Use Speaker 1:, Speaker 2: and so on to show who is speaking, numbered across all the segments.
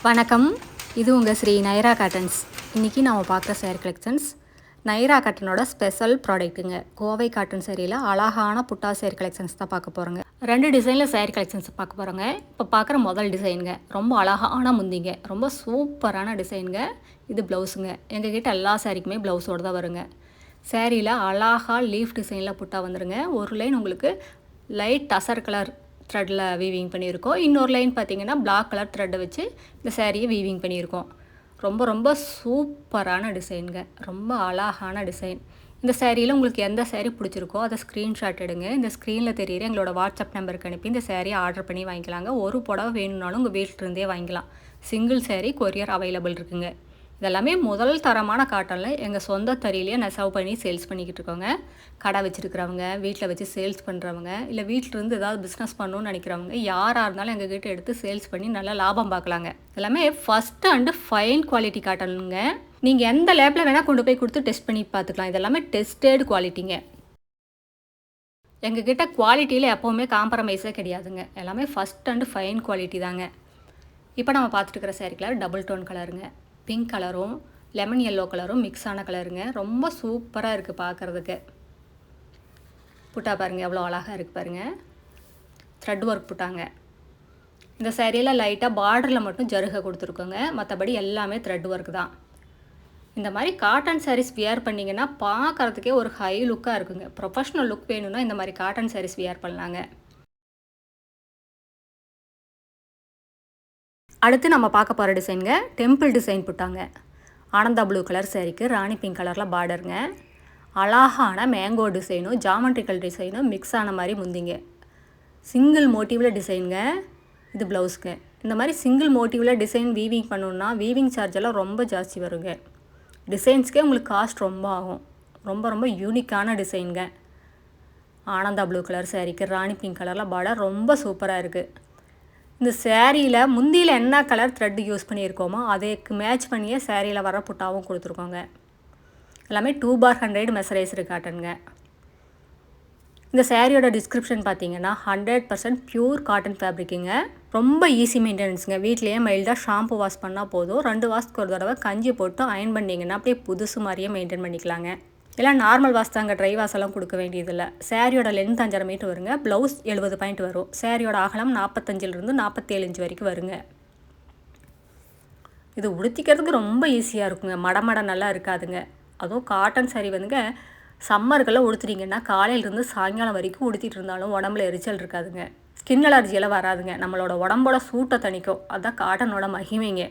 Speaker 1: வணக்கம், இது உங்கள் ஸ்ரீ நைரா காட்டன்ஸ். இன்றைக்கி நம்ம பார்க்குற சேரீ கலெக்ஷன்ஸ் நைரா காட்டனோட ஸ்பெஷல் ப்ராடக்ட்டுங்க. கோவை காட்டன் சேரீயில் அழகான புட்டா சேரீ கலெக்ஷன்ஸ் தான் பார்க்க போகிறோங்க. 2 டிசைனில் சேரீ கலெக்ஷன்ஸ் பார்க்க போகிறோங்க. இப்போ பார்க்குற முதல் டிசைனுங்க, ரொம்ப அழகான முந்திங்க, ரொம்ப சூப்பரான டிசைனுங்க. இது ப்ளவுஸுங்க. எங்ககிட்ட எல்லா சேரீக்குமே ப்ளவுஸோடு தான் வருங்க. சேரீயில் அழகாக லீஃப் டிசைனில் புட்டா வந்துடுங்க. ஒரு லைன் உங்களுக்கு லைட் டசர் கலர் த்ரெட்டில் வீவிங் பண்ணியிருக்கோம். இன்னொரு லைன் பார்த்திங்கன்னா பிளாக் கலர் த்ரெட்டை வச்சு இந்த சேரீயை வீவிங் பண்ணியிருக்கோம். ரொம்ப ரொம்ப சூப்பரான டிசைனுங்க, ரொம்ப அழகான டிசைன். இந்த சேரீயில் உங்களுக்கு எந்த சேரீ பிடிச்சிருக்கோ அதை ஸ்க்ரீன்ஷாட் எடுங்க. இந்த ஸ்க்ரீனில் தெரியுற எங்களோட வாட்ஸ்அப் நம்பருக்கு அனுப்பி இந்த சேரீயை ஆர்டர் பண்ணி வாங்கிக்கலாங்க. ஒரு புடவை வேணும்னாலும் உங்கள் வீட்டிலிருந்தே வாங்கிக்கலாம். சிங்கிள் சேரீ கொரியர் அவைலபிள் இருக்குங்க. இதெல்லாமே முதல் தரமான காட்டனில் எங்கள் சொந்த தறியிலேயே நெசவு பண்ணி சேல்ஸ் பண்ணிக்கிட்டு இருக்கோங்க. கடை வச்சுருக்கிறவங்க, வீட்டில் வச்சு சேல்ஸ் பண்ணுறவங்க, இல்லை வீட்டிலேருந்து ஏதாவது பிஸ்னஸ் பண்ணணும்னு நினைக்கிறவங்க யாராக இருந்தாலும் எங்கள் கிட்டே எடுத்து சேல்ஸ் பண்ணி நல்லா லாபம் பார்க்கலாங்க. எல்லாமே ஃபஸ்ட்டு அண்டு ஃபைன் குவாலிட்டி காட்டனுங்க. நீங்கள் எந்த லேப்பில் வேணால் கொண்டு போய் கொடுத்து டெஸ்ட் பண்ணி பார்த்துக்கலாம். இதெல்லாமே டெஸ்டட் குவாலிட்டிங்க. எங்கள் கிட்ட குவாலிட்டியில் எப்போவுமே காம்ப்ரமைஸே கிடையாதுங்க. எல்லாமே ஃபஸ்ட் அண்டு ஃபைன் குவாலிட்டி தாங்க. இப்போ நம்ம பார்த்துட்டு இருக்கிற சேரீ கலர் டபுள் டோன் கலருங்க. பிங்க் கலரும் லெமன் எல்லோ கலரும் மிக்ஸ் ஆன கலருங்க. ரொம்ப சூப்பராக இருக்குது பார்க்குறதுக்கு. புட்டா பாருங்கள் எவ்வளோ அழகாக இருக்குது பாருங்கள். த்ரெட் ஒர்க் புட்டாங்க. இந்த சேரீயில் லைட்டாக பார்டரில் மட்டும் ஜருகை கொடுத்துருக்கோங்க. மற்றபடி எல்லாமே த்ரெட் ஒர்க் தான். இந்த மாதிரி காட்டன் சாரீஸ் வியர் பண்ணிங்கன்னா பார்க்குறதுக்கே ஒரு ஹை லுக்காக இருக்குங்க. ப்ரொஃபஷ்னல் லுக் வேணும்னா இந்த மாதிரி காட்டன் சாரீஸ் வியர் பண்ணலாங்க. அடுத்து நம்ம பார்க்க போகிற டிசைனுங்க டெம்பிள் டிசைன் புட்டாங்க. ஆனந்தா ப்ளூ கலர் சேரீக்கு ராணி பிங்க் கலரில் பார்டருங்க. அழகான மேங்கோ டிசைனும் ஜாமெட்ரிக்கல் டிசைனும் மிக்ஸ் ஆன மாதிரி முந்திங்க. சிங்கிள் மோட்டிவில் டிசைனுங்க. இது ப்ளவுஸுங்க. இந்த மாதிரி சிங்கிள் மோட்டிவில் டிசைன் வீவிங் பண்ணணுன்னா வீவிங் சார்ஜ் எல்லாம் ரொம்ப ஜாஸ்தி வருங்க. டிசைன்ஸ்க்கே உங்களுக்கு காஸ்ட் ரொம்ப ஆகும். ரொம்ப ரொம்ப யூனிக்கான டிசைனுங்க. ஆனந்தா ப்ளூ கலர் சேரீக்கு ராணி பிங்க் கலரில் பார்டர் ரொம்ப சூப்பராக இருக்குது. இந்த சேரீயில் முந்தியில் என்ன கலர் த்ரெட் யூஸ் பண்ணியிருக்கோமோ அதுக்கு மேட்ச் பண்ணியே சேரீயில் வர புட்டாவும் கொடுத்துருக்கோங்க. எல்லாமே 2/100 மெசரைஸ்டு காட்டனுங்க. இந்த சேரீயோட டிஸ்கிரிப்ஷன் பார்த்தீங்கன்னா 100% பியூர் காட்டன் ஃபேப்ரிக்குங்க. ரொம்ப ஈஸி மெயின்டெனன்ஸுங்க. வீட்லேயே மைல்டாக ஷாம்பு வாஷ் பண்ணால் போதும். 2 வாஷ்க்கு ஒரு தடவை கஞ்சி போட்டு அயன் பண்ணிங்கன்னா அப்படியே புதுசு மாதிரியே மெயின்டைன் பண்ணிக்கலாங்க. எல்லாம் நார்மல் வாஷ் தாங்க, ட்ரை வாஷ் எல்லாம் கொடுக்க வேண்டியதில்லை. சேரீயோட லென்த் 5.5 மீட்டர் வருங்க. ப்ளவுஸ் 70 பாயிண்ட் வரும். சேரீயோட அகலம் 45 47 இன்ச் வரைக்கும் வருங்க. இது உடுத்திக்கிறதுக்கு ரொம்ப ஈஸியாக இருக்குங்க. மடமட நல்லா இருக்காதுங்க. அதுவும் காட்டன் சாரீ வந்துங்க சம்மருக்கெல்லாம் உடுத்துறீங்கன்னா காலையிலேருந்து சாயங்காலம் வரைக்கும் உடுத்திட்டு இருந்தாலும் உடம்புல எரிச்சல் இருக்காதுங்க. ஸ்கின் அலர்ஜியெல்லாம் வராதுங்க. நம்மளோட உடம்போட சூட்டை தணிக்கும். அதுதான் காட்டனோட மகிமைங்க.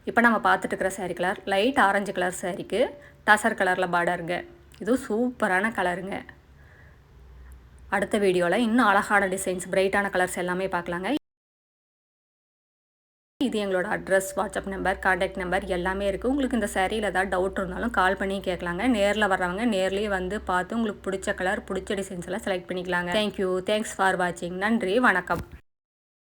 Speaker 1: இப்போ நம்ம பார்த்துட்டு இருக்கிற sari colour light orange colour சேரீக்கு டசர் கலரில் பார்டருங்க. இதுவும் சூப்பரான கலருங்க. அடுத்த வீடியோவில் இன்னும் அழகான டிசைன்ஸ் பிரைட்டான கலர்ஸ் எல்லாமே பார்க்கலாங்க. இது எங்களோட address, WhatsApp number, contact number எல்லாமே இருக்குது. உங்களுக்கு இந்த சேரீயில் ஏதாவது டவுட் இருந்தாலும் கால் பண்ணி கேட்கலாங்க. நேரில் வர்றவங்க நேர்லேயே வந்து பார்த்து உங்களுக்கு பிடிச்ச கலர் பிடிச்ச டிசைன்ஸ் எல்லாம் செலக்ட் பண்ணிக்கலாங்க. தேங்க்யூ. தேங்க்ஸ் ஃபார் வாட்சிங். நன்றி, வணக்கம்.